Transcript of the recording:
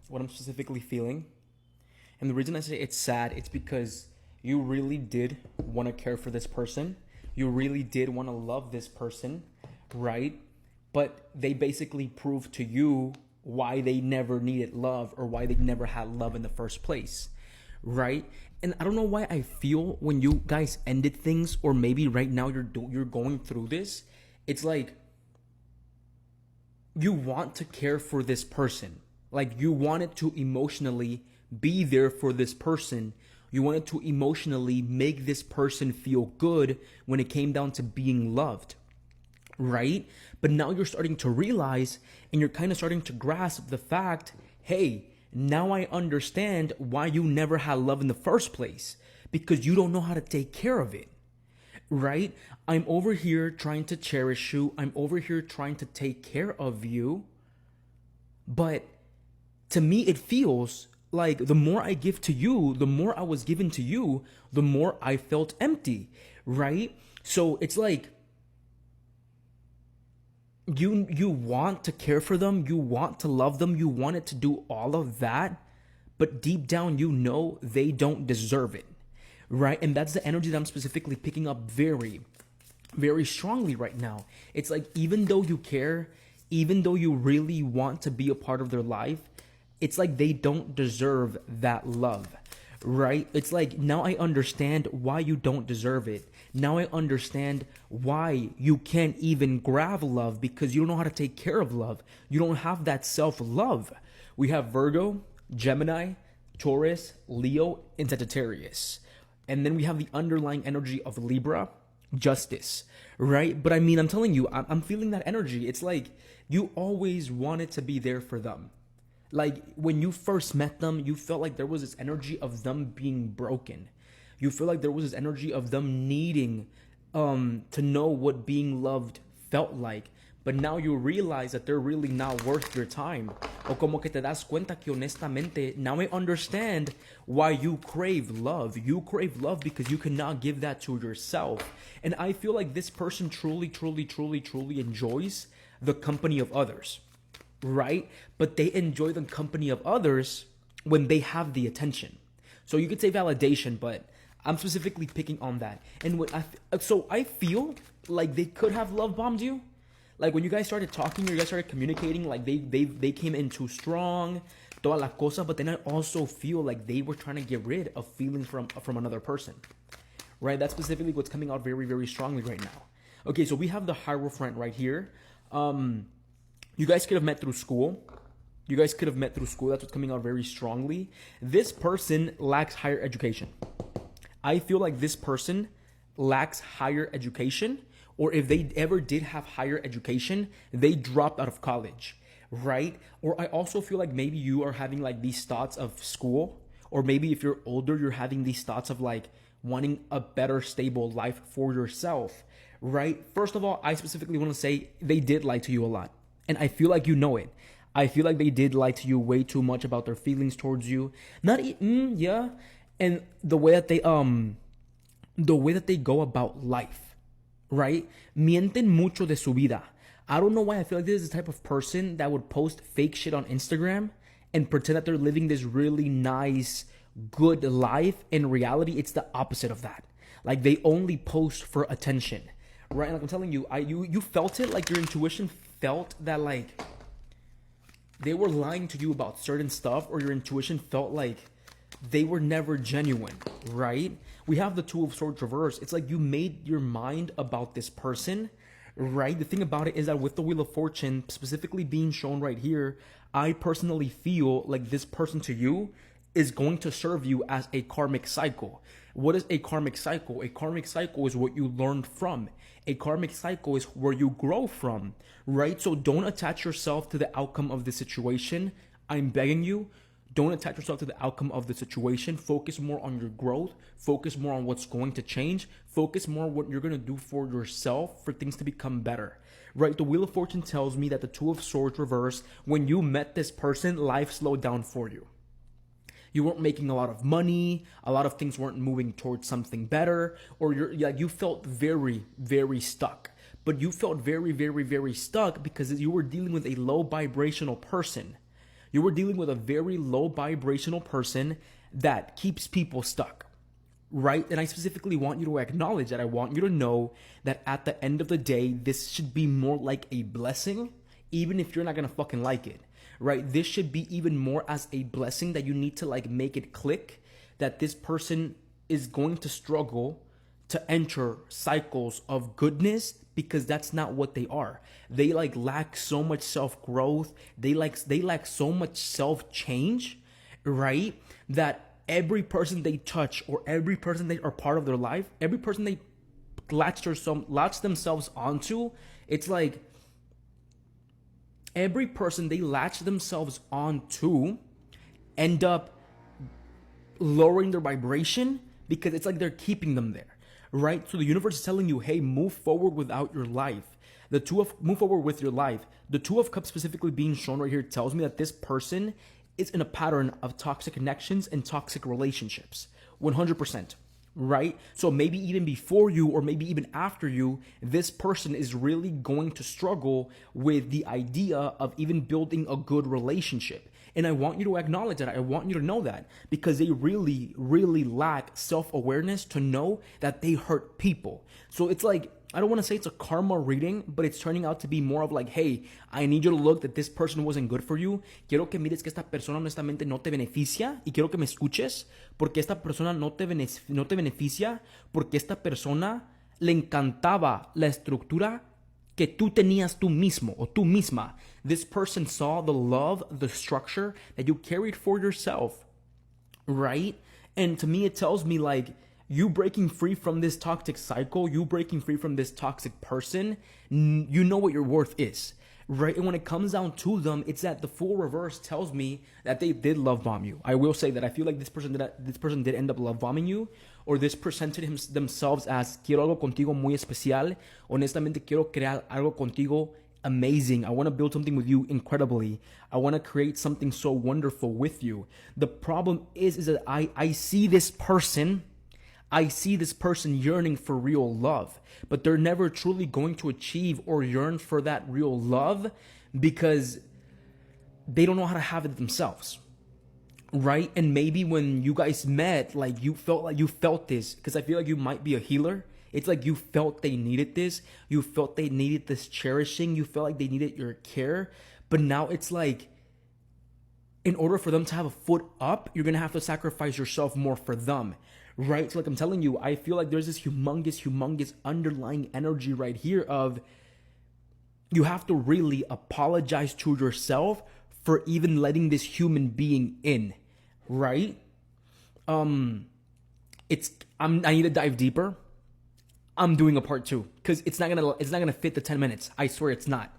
what I'm specifically feeling. And the reason I say it's sad, it's because you really did want to care for this person. You really did want to love this person, right? But they basically proved to you why they never needed love or why they never had love in the first place, right? And I don't know why I feel when you guys ended things, or maybe right now you're going through this. It's like you want to care for this person. Like you wanted to emotionally be there for this person. You wanted to emotionally make this person feel good when it came down to being loved, right? But now you're starting to realize and you're kind of starting to grasp the fact, hey, now I understand why you never had love in the first place, because you don't know how to take care of it, right? I'm over here trying to cherish you. I'm over here trying to take care of you. But to me, it feels like the more I give to you, the more I was given to you, the more I felt empty, right? So it's like you want to care for them, you want to love them, you wanted to do all of that, but deep down you know they don't deserve it, right? And that's the energy that I'm specifically picking up very, very strongly right now. It's like even though you care, even though you really want to be a part of their life, it's like they don't deserve that love, right? It's like now I understand why you don't deserve it. Now I understand why you can't even grab love, because you don't know how to take care of love. You don't have that self-love. We have Virgo, Gemini, Taurus, Leo, and Sagittarius. And then we have the underlying energy of Libra, Justice, right? But I mean, I'm telling you, I'm feeling that energy. It's like you always wanted to be there for them. Like when you first met them, you felt like there was this energy of them being broken. You feel like there was this energy of them needing to know what being loved felt like. But now you realize that they're really not worth your time. O como que te das cuenta que honestamente, now I understand why you crave love. You crave love because you cannot give that to yourself. And I feel like this person truly, truly, truly, truly enjoys the company of others, right? But they enjoy the company of others when they have the attention. So you could say validation, but I'm specifically picking on that. And so I feel like they could have love bombed you. Like when you guys started talking, you guys started communicating, like they came in too strong, toda la cosa. But then I also feel like they were trying to get rid of feelings from another person, right? That's specifically what's coming out very, very strongly right now. Okay, so we have the Hierophant right here. You guys could have met through school. You guys could have met through school. That's what's coming out very strongly. This person lacks higher education. I feel like this person lacks higher education, or if they ever did have higher education, they dropped out of college, right? Or I also feel like maybe you are having like these thoughts of school, or maybe if you're older, you're having these thoughts of like wanting a better, stable life for yourself, right? First of all, I specifically want to say they did lie to you a lot. And I feel like you know it. I feel like they did lie to you way too much about their feelings towards you. Yeah. And the way that they go about life, right? Mienten mucho de su vida. I don't know why I feel like this is the type of person that would post fake shit on Instagram and pretend that they're living this really nice, good life. In reality, it's the opposite of that. Like they only post for attention, right? And like I'm telling you, you felt it, like your intuition felt that like they were lying to you about certain stuff, or your intuition felt like they were never genuine, right? We have the Two of Swords reverse. It's like you made your mind about this person, right? The thing about it is that with the Wheel of Fortune specifically being shown right here, I personally feel like this person to you is going to serve you as a karmic cycle. What is a karmic cycle? A karmic cycle is what you learned from. A karmic cycle is where you grow from, right? So don't attach yourself to the outcome of the situation. I'm begging you, don't attach yourself to the outcome of the situation. Focus more on your growth. Focus more on what's going to change. Focus more on what you're going to do for yourself for things to become better, right? The Wheel of Fortune tells me that the Two of Swords reverse, when you met this person, life slowed down for you. You weren't making a lot of money, a lot of things weren't moving towards something better, or you felt very, very stuck. But you felt very, very, very stuck because you were dealing with a low vibrational person. You are dealing with a very low vibrational person that keeps people stuck, right? And I specifically want you to acknowledge that. I want you to know that at the end of the day, this should be more like a blessing, even if you're not gonna fucking like it, right? This should be even more as a blessing that you need to like make it click that this person is going to struggle to enter cycles of goodness, because that's not what they are. They like lack so much self-growth. They lack so much self-change, right? That every person they touch or every person they are part of their life, every person they latch themselves onto, it's like every person they latch themselves onto end up lowering their vibration, because it's like they're keeping them there, right? So the universe is telling you, hey, move forward without your life. Move forward with your life. The Two of Cups specifically being shown right here tells me that this person is in a pattern of toxic connections and toxic relationships, 100%, right? So maybe even before you or maybe even after you, this person is really going to struggle with the idea of even building a good relationship. And I want you to acknowledge that. I want you to know that, because they really, really lack self-awareness to know that they hurt people. So it's like, I don't want to say it's a karma reading, but it's turning out to be more of like, hey, I need you to look that this person wasn't good for you. Quiero que mires que esta persona honestamente no te beneficia, y quiero que me escuches porque esta persona no te beneficia, porque esta persona le encantaba la estructura que tú tenías tú mismo o tú misma. This person saw the love, the structure that you carried for yourself, right? And to me, it tells me like, you breaking free from this toxic cycle, you breaking free from this toxic person, you know what your worth is, right? And when it comes down to them, it's that the full reverse tells me that they did love bomb you. I will say that I feel like this person did end up love bombing you, or this presented themselves as quiero algo contigo muy especial. Honestamente, quiero crear algo contigo amazing. I want to build something with you incredibly. I want to create something so wonderful with you. The problem is that I see this person yearning for real love, but they're never truly going to achieve or yearn for that real love because they don't know how to have it themselves, right? And maybe when you guys met, like you felt this, because I feel like you might be a healer. It's like you felt they needed this. You felt they needed this cherishing. You felt like they needed your care. But now it's like, in order for them to have a foot up, you're going to have to sacrifice yourself more for them, right? So like I'm telling you, I feel like there's this humongous underlying energy right here of you have to really apologize to yourself for even letting this human being in, right? I need to dive deeper. I'm doing a part 2 because it's not gonna fit the 10 minutes. I swear it's not.